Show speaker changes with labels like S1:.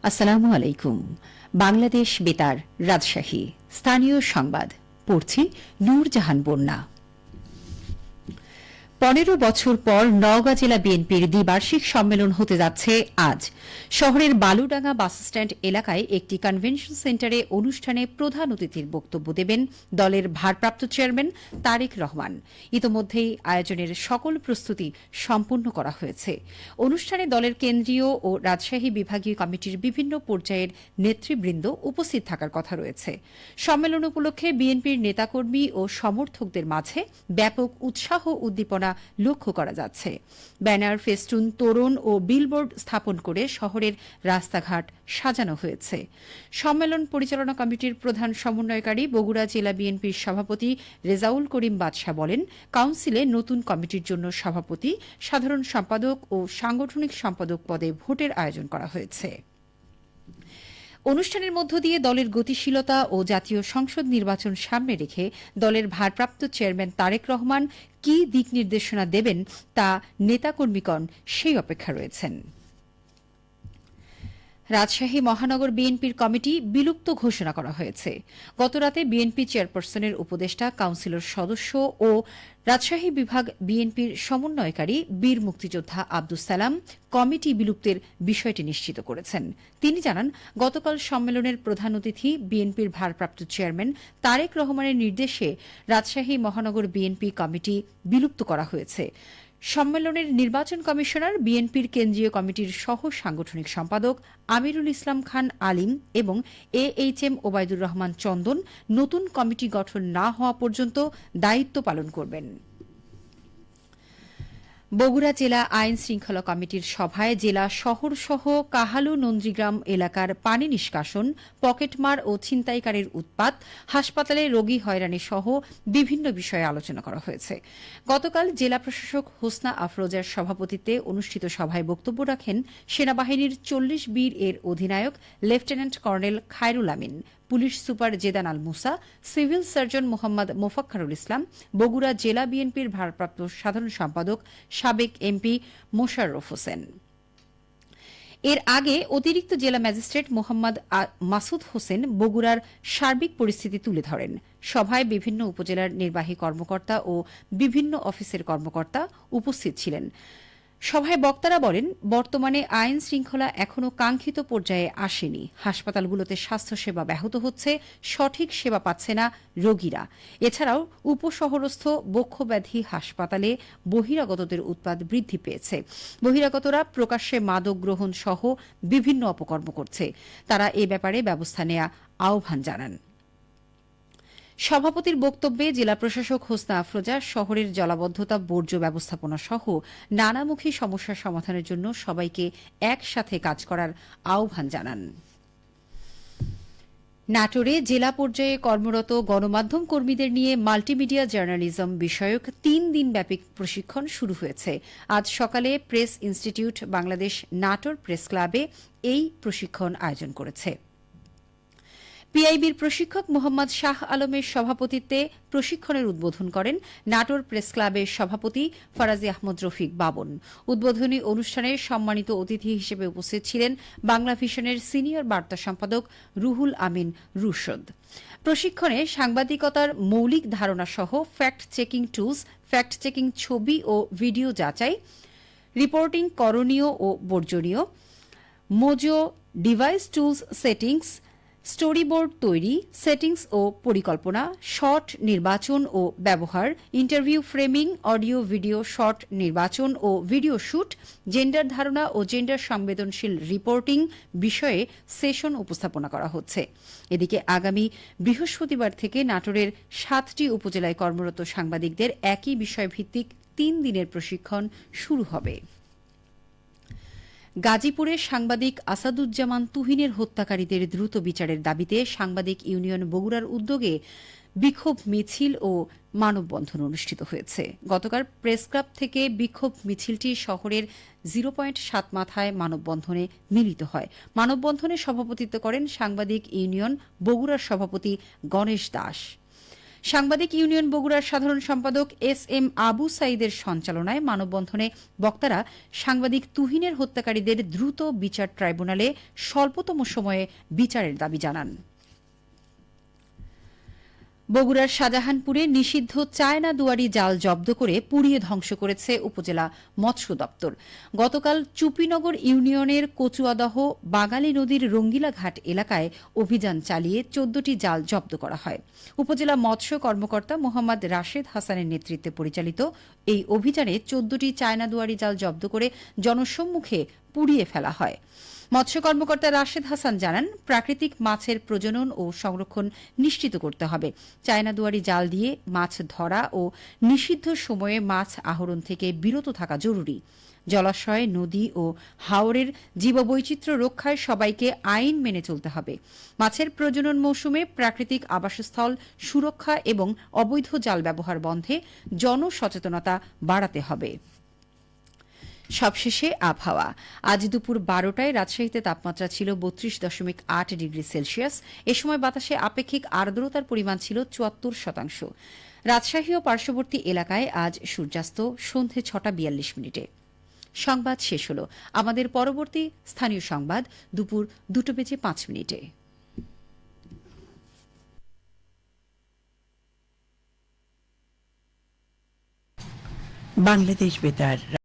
S1: আসসালামু আলাইকুম। বাংলাদেশ বেতার, রাজশাহী। স্থানীয় সংবাদ পড়ছি নূরজাহান বন্যা। ১৫ বছর পর নওগাঁ জেলা বিএনপির দ্বিবার্ষিক সম্মেলন হতে যাচ্ছে আজ। শহরের বালুডাঙ্গা বাসস্ট্যান্ড এলাকায় একটি কনভেনশন সেন্টারে অনুষ্ঠানে প্রধান অতিথির বক্তব্য দেবেন দলের ভারপ্রাপ্ত চেয়ারম্যান তারেক রহমান। ইতোমধ্যেই আয়োজনের সকল প্রস্তুতি সম্পূর্ণ করা হয়েছে। অনুষ্ঠানে দলের কেন্দ্রীয় ও রাজশাহী বিভাগীয় কমিটির বিভিন্ন পর্যায়ের নেতৃবৃন্দ উপস্থিত থাকার কথা রয়েছে। সম্মেলন উপলক্ষে বিএনপির নেতাকর্মী ও সমর্থকদের মাঝে ব্যাপক উৎসাহ উদ্দীপনা লক্ষ্য করা যাচ্ছে। ব্যানার, ফেস্টুন, তোরণ ও বিলবোর্ড স্থাপন করে শহরের রাস্তাঘাট সাজানো হয়েছে। সম্মেলন পরিচালনা কমিটির প্রধান সমন্বয়কারী বগুড়া জেলা বিএনপির সভাপতি রেজাউল করিম বাদশা বলেন, কাউন্সিলে নতুন কমিটির জন্য সভাপতি, সাধারণ সম্পাদক ও সাংগঠনিক সম্পাদক পদে ভোটের আয়োজন করা হয়েছে। অনুষ্ঠানের মধ্য দিয়ে দলের গতিশীলতা ও জাতীয় সংসদ নির্বাচন সামনে রেখে দলের ভারপ্রাপ্ত চেয়ারম্যান তারেক রহমান কি দিক নির্দেশনা দেবেন তা নেতাকর্মীগণ সেই অপেক্ষা রয়েছেন। রাজশাহী মহানগর বিএনপির কমিটি বিলুপ্ত ঘোষণা করা হয়েছে। গতরাতে বিএনপি চেয়ারপারসনের উপদেষ্টা, কাউন্সিলর সদস্য ও রাজশাহী বিভাগ বিএনপির সমন্বয়কারী বীর মুক্তিযোদ্ধা আব্দুস সালাম কমিটি বিলুপ্তের বিষয়টি নিশ্চিত করেছেন। তিনি জানান, গতকাল সম্মেলনের প্রধান অতিথি বিএনপির ভারপ্রাপ্ত চেয়ারম্যান তারেক রহমানের নির্দেশে রাজশাহী মহানগর বিএনপি কমিটি বিলুপ্ত করা হয়েছে। সম্মেলনের নির্বাচন কমিশনার, বিএনপির কেন্দ্রীয় কমিটির সহ সাংগঠনিক সম্পাদক আমিরুল ইসলাম খান আলিম এবং AHM ওবায়দুর রহমান চন্দন নতুন কমিটি গঠন না হওয়া পর্যন্ত দায়িত্ব পালন করবেন। বগুড়া জেলা আইন শৃঙ্খলা কমিটির সভায় জেলা শহরসহ কাহালু নন্দীগ্রাম এলাকার পানি নিষ্কাশন, পকেটমার ও ছিনতাইকারীর উৎপাত, হাসপাতালে রোগী হয়রানি সহ বিভিন্ন বিষয়ে আলোচনা করা হয়েছে। গতকাল জেলা প্রশাসক হোসনা আফরোজার সভাপতিত্বে অনুষ্ঠিত সভায় বক্তব্য রাখেন সেনাবাহিনীর ৪০ বীর এর অধিনায়ক লেফটেন্যান্ট কর্নেল খায়রুল আমিন, পুলিশ সুপার জেদান আল মুসা, সিভিল সার্জন মোহাম্মদ মোফাক্কারুল ইসলাম, বগুড়া জেলা বিএনপির ভারপ্রাপ্ত সাধারণ সম্পাদক সাবেক এমপি মোশাররফ হোসেন। এর আগে অতিরিক্ত জেলা ম্যাজিস্ট্রেট মোহাম্মদ মাসুদ হোসেন বগুড়ার সার্বিক পরিস্থিতি তুলে ধরেন। সভায় বিভিন্ন উপজেলার নির্বাহী কর্মকর্তা ও বিভিন্ন অফিসের কর্মকর্তা উপস্থিত ছিলেন। সভায় বক্তারা বলেন, বর্তমানে আইন শৃঙ্খলা এখনও কাঙ্ক্ষিত পর্যায়ে আসেনি। হাসপাতালগুলোতে স্বাস্থ্যসেবা ব্যাহত হচ্ছে, সঠিক সেবা পাচ্ছে না রোগীরা। এছাড়াও উপশহরস্থ বক্ষব্যাধি হাসপাতালে বহিরাগতদের উৎপাত বৃদ্ধি পেয়েছে। বহিরাগতরা প্রকাশ্যে মাদক গ্রহণ সহ বিভিন্ন অপকর্ম করছে। তারা এ ব্যাপারে ব্যবস্থা নেওয়া আহ্বান জানান। সভাপতির বক্তব্যে জেলা প্রশাসক হোসনা আফরোজা শহরের জলাবদ্ধতা, বর্জ্য ব্যবস্থাপনা সহ নানামুখী সমস্যার সমাধানের জন্য সবাইকে একসাথে কাজ করার আহ্বান জানান। নাটোরে জেলা পর্যায়ে কর্মরত গণমাধ্যম কর্মীদের নিয়ে মাল্টিমিডিয়া জার্নালিজম বিষয়ক ৩ দিনব্যাপী প্রশিক্ষণ শুরু হয়েছে। আজ সকালে press institute Bangladesh Natore press ক্লাবে এই প্রশিক্ষণ আয়োজন করেছে। পিআইবির প্রশিক্ষক মোহাম্মদ শাহ আলমের সভাপতিত্বে প্রশিক্ষণের উদ্বোধন করেন নাটোর প্রেস ক্লাবের সভাপতি ফরাজি আহমদ রফিক বাবন। উদ্বোধনী অনুষ্ঠানে সম্মানিত অতিথি হিসেবে উপস্থিত ছিলেন বাংলা ভিশনের সিনিয়র বার্তা সম্পাদক রুহুল আমিন রুশদ। প্রশিক্ষণে সাংবাদিকতার মৌলিক ধারণা সহ fact checking tools, fact checking ছবি ও ভিডিও যাচাই, রিপোর্টিং করণীয় ও বর্জনীয়, Mojo device tools settings, storyboard তৈরি, সেটিংস ও পরিকল্পনা, শর্ট নির্বাচন ও ব্যবহার, interview framing, audio video short নির্বাচন ও ভিডিও শুট, জেন্ডার ধারণা ও জেন্ডার সংবেদনশীল রিপোর্টিং বিষয়ে সেশন উপস্থাপনা করা হচ্ছে। এদিকে আগামী বৃহস্পতিবার থেকে নাটোরের 7টি উপজেলায় কর্মরত সাংবাদিকদের একই বিষয়ভিত্তিক 3 দিনের প্রশিক্ষণ শুরু হবে। গাজীপুরে সাংবাদিক আসাদুজ্জামান তুহিনের হত্যাকারীদের দ্রুত বিচারের দাবিতে সাংবাদিক ইউনিয়ন বগুড়ার উদ্যোগে বিক্ষোভ মিছিল ও মানববন্ধন অনুষ্ঠিত হয়েছে। গতকাল প্রেসক্লাব থেকে বিক্ষোভ মিছিলটি শহরের 0.7 মাথায় মানববন্ধনে মিলিত হয়। মানববন্ধনে সভাপতিত্ব করেন সাংবাদিক ইউনিয়ন বগুড়ার সভাপতি গণেশ দাস। সাংবাদিক ইউনিয়ন বগুড়ার সাধারণ সম্পাদক এস.এম. আবু সাঈদের সঞ্চালনায় মানববন্ধনে বক্তারা সাংবাদিক তুহিনের হত্যাকারীদের দ্রুত বিচার ট্রাইব্যুনালে স্বল্পতম সময়ে বিচারের দাবি জানান। বগুড়ার শাহজাহানপুরে নিষিদ্ধ চায়না দুয়ারি জাল জব্দ করে পুড়িয়ে ধ্বংস করেছে উপজেলা মৎস্য দপ্তর। গতকাল চুপিনগর ইউনিয়নের কচুয়াদহ বাঙালি নদীর রঙ্গিলাঘাট এলাকায় অভিযান চালিয়ে ১৪টি জাল জব্দ করা হয়। উপজেলা মৎস্য কর্মকর্তা মোহাম্মদ রাশেদ হাসানের নেতৃত্বে পরিচালিত এই অভিযানে ১৪টি চায়না দুয়ারি জাল জব্দ করে জনসম্মুখে পুড়িয়ে ফেলা হয়। মৎস্য কর্মকর্তা রাশেদ হাসান জানান, প্রাকৃতিক মাছের প্রজনন ও সংরক্ষণ নিশ্চিত করতে হবে। চায়না দুয়ারি জাল দিয়ে মাছ ধরা ও নিষিদ্ধ সময়ে মাছ আহরণ থেকে বিরত থাকা জরুরি। জলাশয়, নদী ও হাওরের জীববৈচিত্র্য রক্ষায় সবাইকে আইন মেনে চলতে হবে। মাছের প্রজনন মৌসুমে প্রাকৃতিক আবাসস্থল সুরক্ষা এবং অবৈধ জাল ব্যবহার বন্ধে জনসচেতনতা বাড়াতে হবে। সবশেষে আবহাওয়া। আজ দুপুর ১২টায় রাজশাহীতে তাপমাত্রা ছিল ৩২.৮ ডিগ্রি সেলসিয়াস। এ সময় বাতাসে আপেক্ষিক আর্দ্রতার পরিমাণ ছিল ৭৪%। রাজশাহী ও পার্শ্ববর্তী এলাকায় আজ সূর্যাস্ত সন্ধ্যে ৬টা ৪২ মিনিটে। সংবাদ শেষ হল। আমাদের পরবর্তী স্থানীয় সংবাদ দুপুর ২টা ৫ মিনিটে।
S2: বাংলাদেশ বেতার।